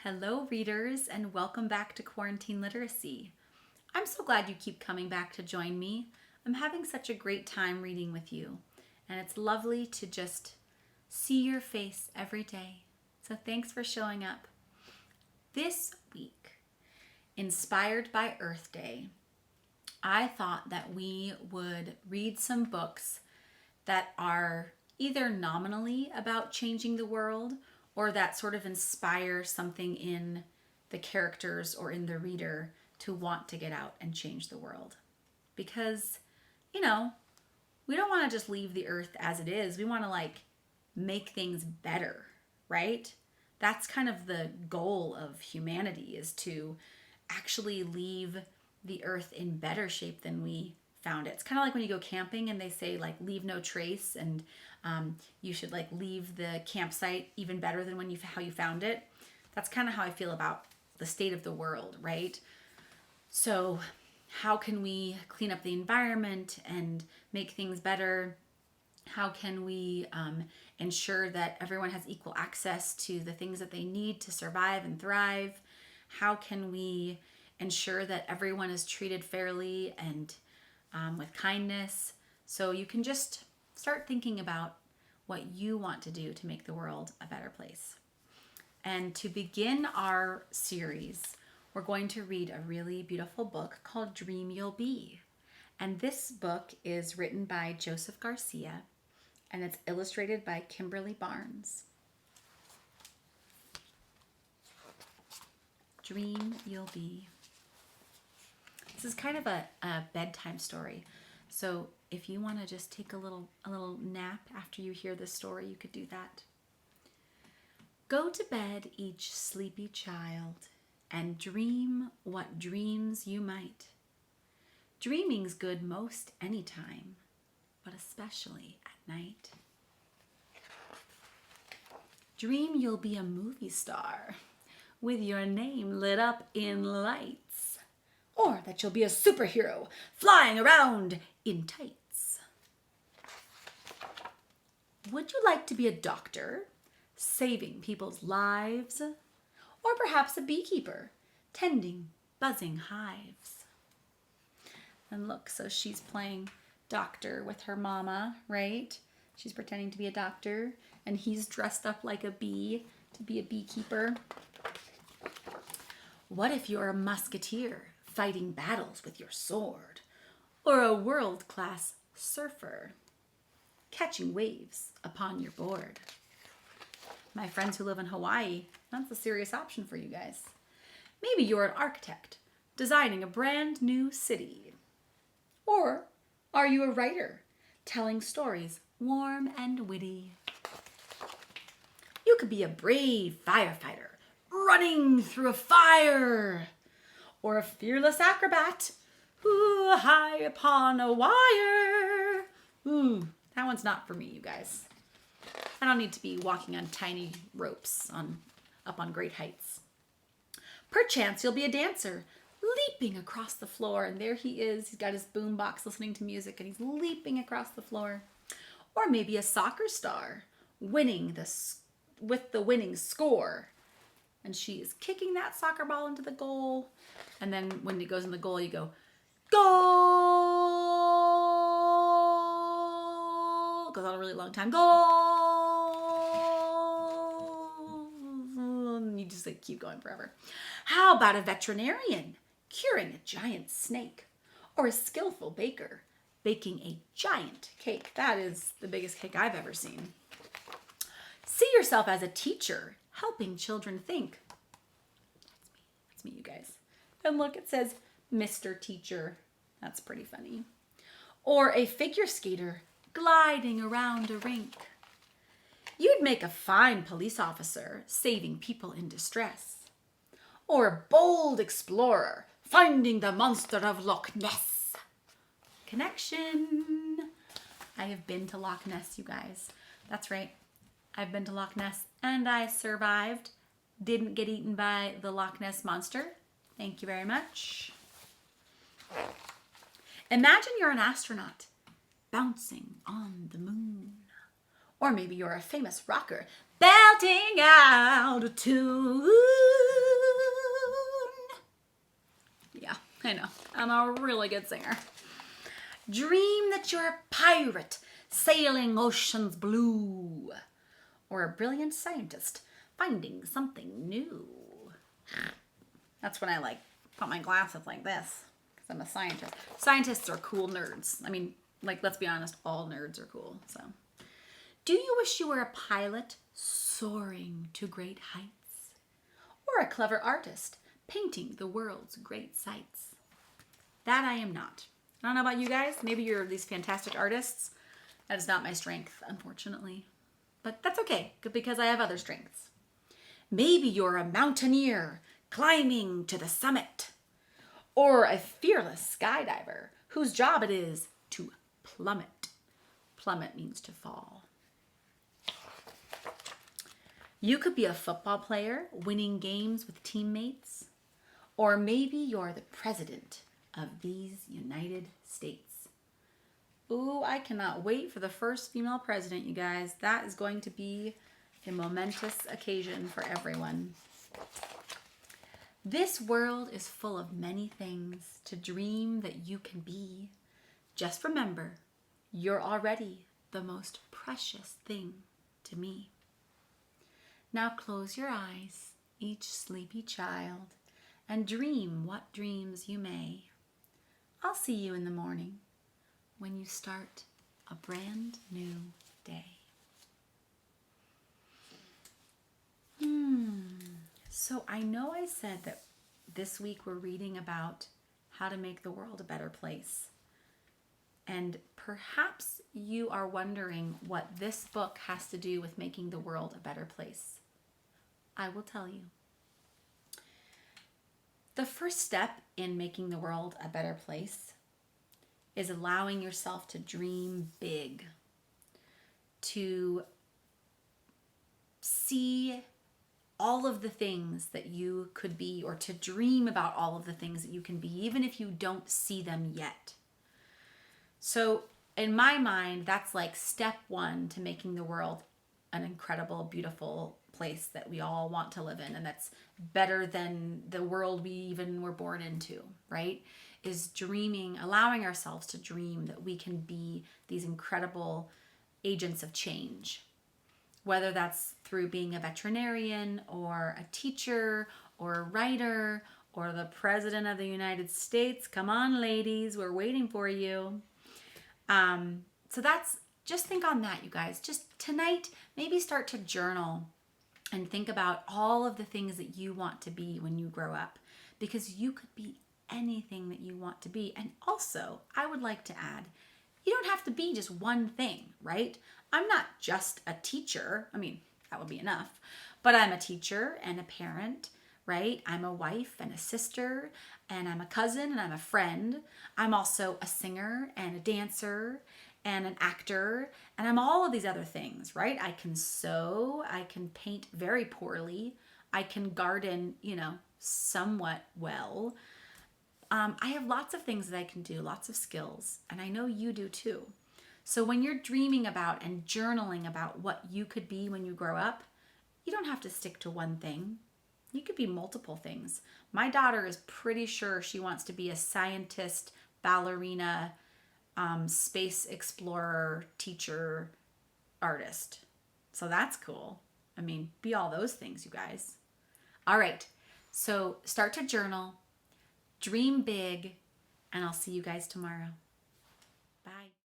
Hello, readers, and welcome back to Quarantine Literacy. I'm so glad you keep coming back to join me. I'm having such a great time reading with you, and it's lovely to just see your face every day. So thanks for showing up. This week, inspired by Earth Day, I thought that we would read some books that are either nominally about changing the world or that sort of inspire something in the characters or in the reader to want to get out and change the world. Because, we don't want to just leave the earth as it is. We want to make things better, right? That's kind of the goal of humanity, is to actually leave the earth in better shape than we found it. It's kind of like when you go camping and they say leave no trace, and you should leave the campsite even better than how you found it. That's kind of how I feel about the state of the world, right? So how can we clean up the environment and make things better? How can we ensure that everyone has equal access to the things that they need to survive and thrive? How can we ensure that everyone is treated fairly and with kindness? So you can just start thinking about what you want to do to make the world a better place. And to begin our series, we're going to read a really beautiful book called Dream You'll Be. And this book is written by Joseph Garcia, and it's illustrated by Kimberly Barnes. Dream You'll Be. This is kind of a bedtime story. So if you want to just take a little nap after you hear this story, you could do that. Go to bed, each sleepy child, and dream what dreams you might. Dreaming's good most any time, but especially at night. Dream you'll be a movie star with your name lit up in lights, or that you'll be a superhero flying around in tights. Would you like to be a doctor, saving people's lives? Or perhaps a beekeeper, tending buzzing hives? And look, so she's playing doctor with her mama, right? She's pretending to be a doctor, and he's dressed up like a bee to be a beekeeper. What if you're a musketeer, fighting battles with your sword? Or a world-class surfer, catching waves upon your board? My friends who live in Hawaii, that's a serious option for you guys. Maybe you're an architect, designing a brand new city. Or are you a writer, telling stories warm and witty? You could be a brave firefighter, running through a fire. Or a fearless acrobat, high upon a wire. That one's not for me, you guys. I don't need to be walking on tiny ropes up on great heights. Perchance you'll be a dancer, leaping across the floor, and there he is. He's got his boombox listening to music, and he's leaping across the floor. Or maybe a soccer star, winning with the winning score, and she is kicking that soccer ball into the goal. And then when it goes in the goal, you go, goal! It goes on a really long time. Goal! And you just keep going forever. How about a veterinarian curing a giant snake? Or a skillful baker baking a giant cake? That is the biggest cake I've ever seen. See yourself as a teacher, helping children think. That's me, you guys. And look, it says Mr. Teacher. That's pretty funny. Or a figure skater gliding around a rink. You'd make a fine police officer, saving people in distress. Or a bold explorer, finding the monster of Loch Ness. Connection. I have been to Loch Ness, you guys. That's right. I've been to Loch Ness, and I survived. Didn't get eaten by the Loch Ness monster. Thank you very much. Imagine you're an astronaut, bouncing on the moon. Or maybe you're a famous rocker, belting out a tune. I know, I'm a really good singer. Dream that you're a pirate sailing oceans blue, or a brilliant scientist finding something new. That's when I like put my glasses like this, because I'm a scientist. Scientists are cool nerds. I mean, like, let's be honest, all nerds are cool. So, do you wish you were a pilot soaring to great heights, or a clever artist painting the world's great sights? That I am not. I don't know about you guys. Maybe you're these fantastic artists. That is not my strength, unfortunately. But that's okay, because I have other strengths. Maybe you're a mountaineer climbing to the summit, or a fearless skydiver whose job it is to plummet. Plummet means to fall. You could be a football player winning games with teammates, or maybe you're the president of these United States. Ooh, I cannot wait for the first female president, you guys. That is going to be a momentous occasion for everyone. This world is full of many things to dream that you can be. Just remember, you're already the most precious thing to me. Now close your eyes, each sleepy child, and dream what dreams you may. I'll see you in the morning when you start a brand new day. So I know I said that this week we're reading about how to make the world a better place. And perhaps you are wondering what this book has to do with making the world a better place. I will tell you. The first step in making the world a better place is allowing yourself to dream big, to see all of the things that you could be, or to dream about all of the things that you can be, even if you don't see them yet. So in my mind, that's like step one to making the world an incredible, beautiful place that we all want to live in, and that's better than the world we even were born into, right? Is dreaming, allowing ourselves to dream that we can be these incredible agents of change. Whether that's through being a veterinarian or a teacher or a writer or the president of the United States. Come on, ladies, we're waiting for you. So that's, just think on that, you guys. Just tonight, maybe start to journal and think about all of the things that you want to be when you grow up, because you could be anything that you want to be. And also, I would like to add, you don't have to be just one thing, right? I'm not just a teacher. I mean, that would be enough. But I'm a teacher and a parent, right? I'm a wife and a sister, and I'm a cousin and I'm a friend. I'm also a singer and a dancer and an actor, and I'm all of these other things, right? I can sew, I can paint very poorly, I can garden, somewhat well. I have lots of things that I can do, lots of skills, and I know you do too. So when you're dreaming about and journaling about what you could be when you grow up, you don't have to stick to one thing. You could be multiple things. My daughter is pretty sure she wants to be a scientist, ballerina, space explorer, teacher, artist. So that's cool. I mean, be all those things, you guys. All right. So start to journal, dream big, and I'll see you guys tomorrow. Bye.